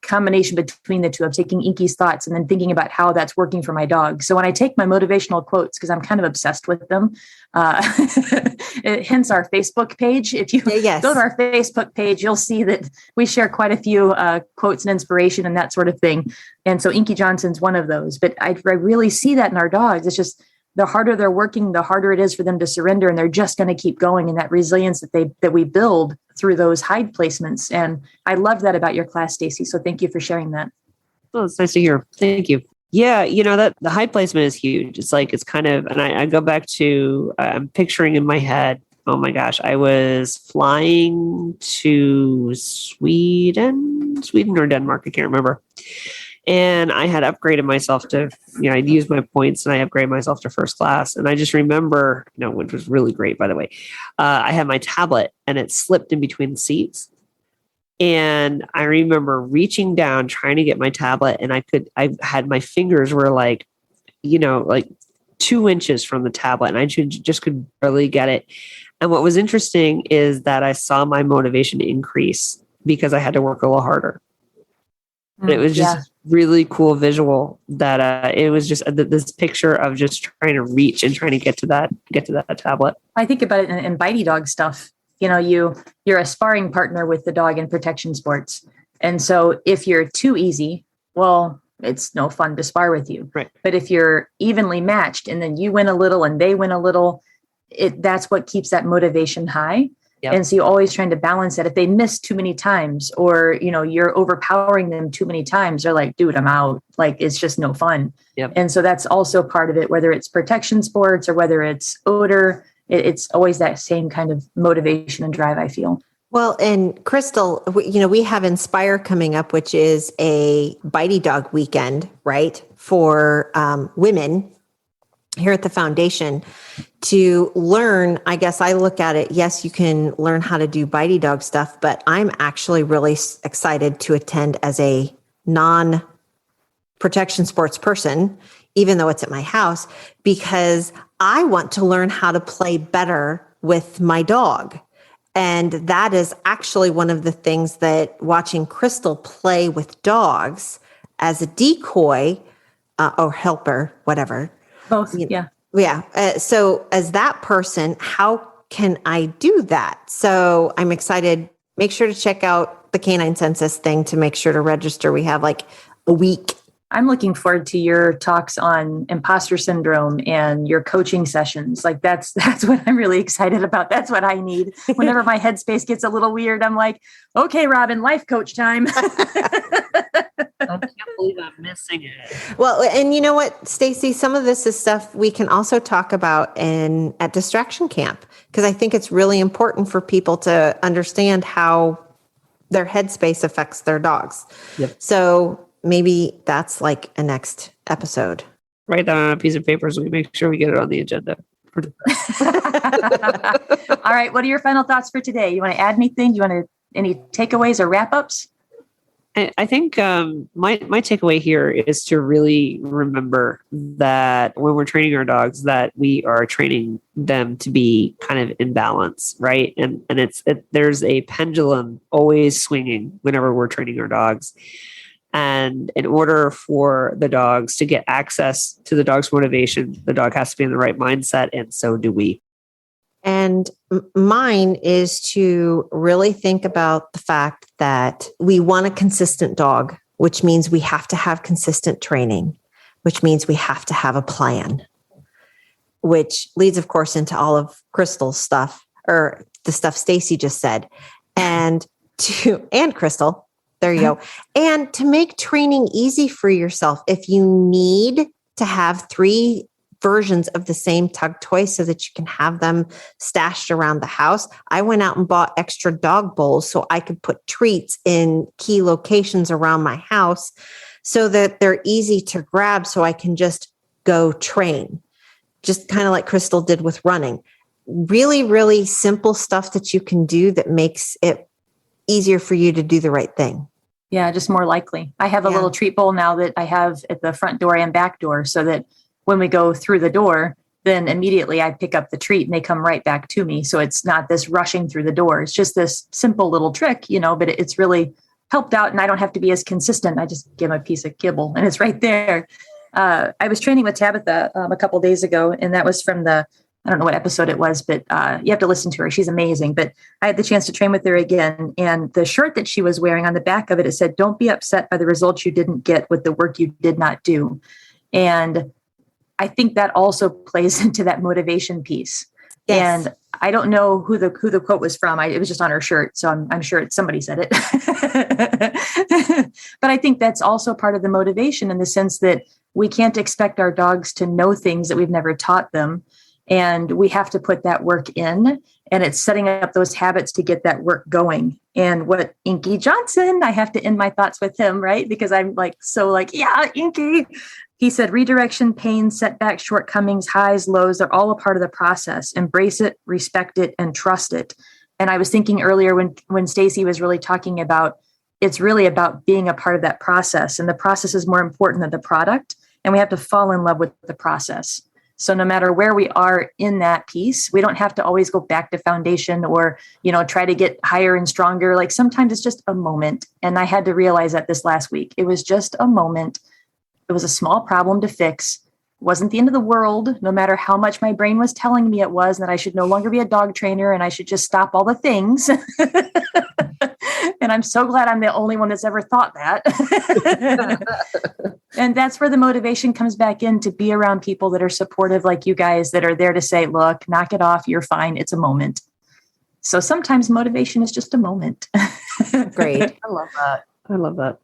combination between the two of taking Inky's thoughts and then thinking about how that's working for my dog. So when I take my motivational quotes, because I'm kind of obsessed with them, hence our Facebook page. If you go to our Facebook page, you'll see that we share quite a few quotes and inspiration and that sort of thing. And so Inky Johnson's one of those. But I really see that in our dogs. It's just the harder they're working, the harder it is for them to surrender, and they're just going to keep going. And that resilience that we build through those hide placements. And I love that about your class, Stacy. So thank you for sharing that. Oh, it's nice to hear. Thank you. Yeah, that the hide placement is huge. It's kind of, and I go back to, I'm picturing in my head, oh my gosh, I was flying to Sweden or Denmark, I can't remember. And I had upgraded myself to, I'd used my points and I upgraded myself to first class. And I just remember, which was really great, by the way, I had my tablet and it slipped in between the seats. And I remember reaching down, trying to get my tablet, and I had my fingers were like 2 inches from the tablet, and I just could barely get it. And what was interesting is that I saw my motivation increase because I had to work a little harder. And it was just really cool visual that it was just this picture of just trying to reach and trying to get to that tablet. I think about it in bitey dog stuff. You're a sparring partner with the dog in protection sports. And so if you're too easy, well, it's no fun to spar with you. Right. But if you're evenly matched and then you win a little and they win a little, that's what keeps that motivation high. Yep. And so you're always trying to balance that. If they miss too many times or, you're overpowering them too many times, they're like, dude, I'm out. Like, it's just no fun. Yep. And so that's also part of it, whether it's protection sports or whether it's odor, it's always that same kind of motivation and drive, I feel. Well, and Crystal, we have Inspire coming up, which is a bitey dog weekend, right? For women here at the foundation to learn. I guess I look at it, yes, you can learn how to do bitey dog stuff, but I'm actually really excited to attend as a non-protection sports person, even though it's at my house, because I want to learn how to play better with my dog. And that is actually one of the things that watching Crystal play with dogs as a decoy or helper, whatever. Both, yeah. Yeah. So as that person, how can I do that? So I'm excited. Make sure to check out the canine census thing to make sure to register. We have like a week. I'm looking forward to your talks on imposter syndrome and your coaching sessions. Like that's what I'm really excited about. That's what I need. Whenever my headspace gets a little weird, I'm like, okay, Robin, life coach time. I can't believe I'm missing it. Well, and you know what, Stacy, some of this is stuff we can also talk about at Distraction Camp, because I think it's really important for people to understand how their headspace affects their dogs. Yep. So maybe that's like a next episode. Write that on a piece of paper so we make sure we get it on the agenda. All right. What are your final thoughts for today? You want to add anything? You want to any takeaways or wrap-ups? I think my takeaway here is to really remember that when we're training our dogs, that we are training them to be kind of in balance, right? And there's a pendulum always swinging whenever we're training our dogs. And in order for the dogs to get access to the dog's motivation, the dog has to be in the right mindset, and so do we. And mine is to really think about the fact that we want a consistent dog, which means we have to have consistent training, which means we have to have a plan, which leads, of course, into all of Crystal's stuff, or the stuff Stacy just said. And Crystal, there you go. And to make training easy for yourself, if you need to have 3 versions of the same tug toy so that you can have them stashed around the house, I went out and bought extra dog bowls so I could put treats in key locations around my house so that they're easy to grab so I can just go train. Just kind of like Crystal did with running. Really, really simple stuff that you can do that makes it easier for you to do the right thing. Yeah, just more likely. I have a little treat bowl now that I have at the front door and back door so that when we go through the door, then immediately I pick up the treat and they come right back to me. So it's not this rushing through the door. It's just this simple little trick, but it's really helped out and I don't have to be as consistent. I just give them a piece of kibble and it's right there. I was training with Tabitha a couple of days ago, and that was from I don't know what episode it was, but you have to listen to her. She's amazing. But I had the chance to train with her again. And the shirt that she was wearing, on the back of it, it said, "Don't be upset by the results you didn't get with the work you did not do." And I think that also plays into that motivation piece. Yes. And I don't know who the quote was from. It was just on her shirt. So I'm sure somebody said it. But I think that's also part of the motivation, in the sense that we can't expect our dogs to know things that we've never taught them. And we have to put that work in, and it's setting up those habits to get that work going. And what Inky Johnson, I have to end my thoughts with him, right? Because I'm yeah, Inky. He said, redirection, pain, setbacks, shortcomings, highs, lows, they're all a part of the process. Embrace it, respect it, and trust it. And I was thinking earlier when Stacy was really talking about, it's really about being a part of that process. And the process is more important than the product. And we have to fall in love with the process. So no matter where we are in that piece, we don't have to always go back to foundation or, try to get higher and stronger. Like, sometimes it's just a moment. And I had to realize that this last week. It was just a moment. It was a small problem to fix. It wasn't the end of the world, no matter how much my brain was telling me it was, and that I should no longer be a dog trainer and I should just stop all the things. And I'm so glad I'm the only one that's ever thought that. And that's where the motivation comes back in, to be around people that are supportive, like you guys, that are there to say, look, knock it off. You're fine. It's a moment. So sometimes motivation is just a moment. Great. I love that.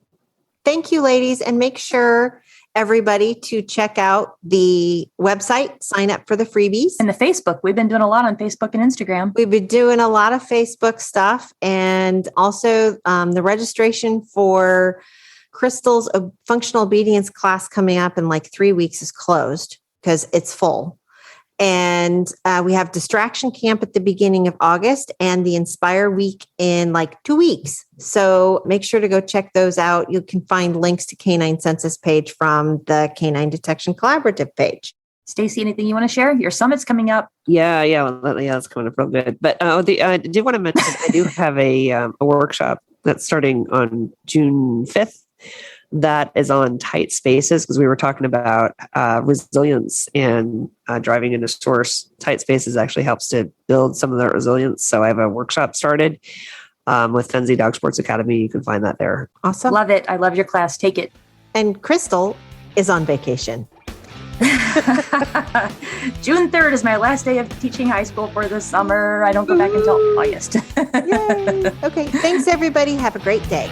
Thank you, ladies. And make sure everybody to check out the website, sign up for the freebies. And the Facebook. We've been doing a lot on Facebook and Instagram. We've been doing a lot of Facebook stuff, and also the registration for Crystal's functional obedience class coming up in like 3 weeks is closed because it's full. And we have Distraction Camp at the beginning of August and the Inspire Week in like 2 weeks. So make sure to go check those out. You can find links to Canine Census page from the Canine Detection Collaborative page. Stacy, anything you want to share? Your summit's coming up. Yeah, that's coming up real good. But I did want to mention, I do have a workshop that's starting on June 5th. That is on tight spaces, because we were talking about resilience and driving into stores. Tight spaces actually helps to build some of that resilience. So I have a workshop started with Fenzi Dog Sports Academy. You can find that there. Awesome. Love it. I love your class. Take it. And Crystal is on vacation. June 3rd is my last day of teaching high school for the summer. I don't go back until August. Yay. Okay. Thanks, everybody. Have a great day.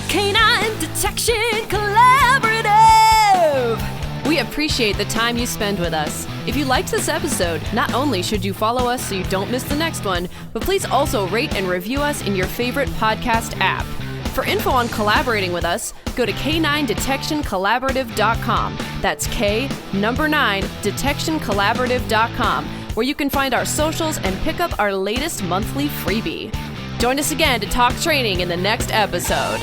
Canine Detection Collaborative. We appreciate the time you spend with us. If you liked this episode, not only should you follow us so you don't miss the next one, but please also rate and review us in your favorite podcast app. For info on collaborating with us, go to k9detectioncollaborative.com. That's K9detectioncollaborative.com, where you can find our socials and pick up our latest monthly freebie. Join us again to talk training in the next episode.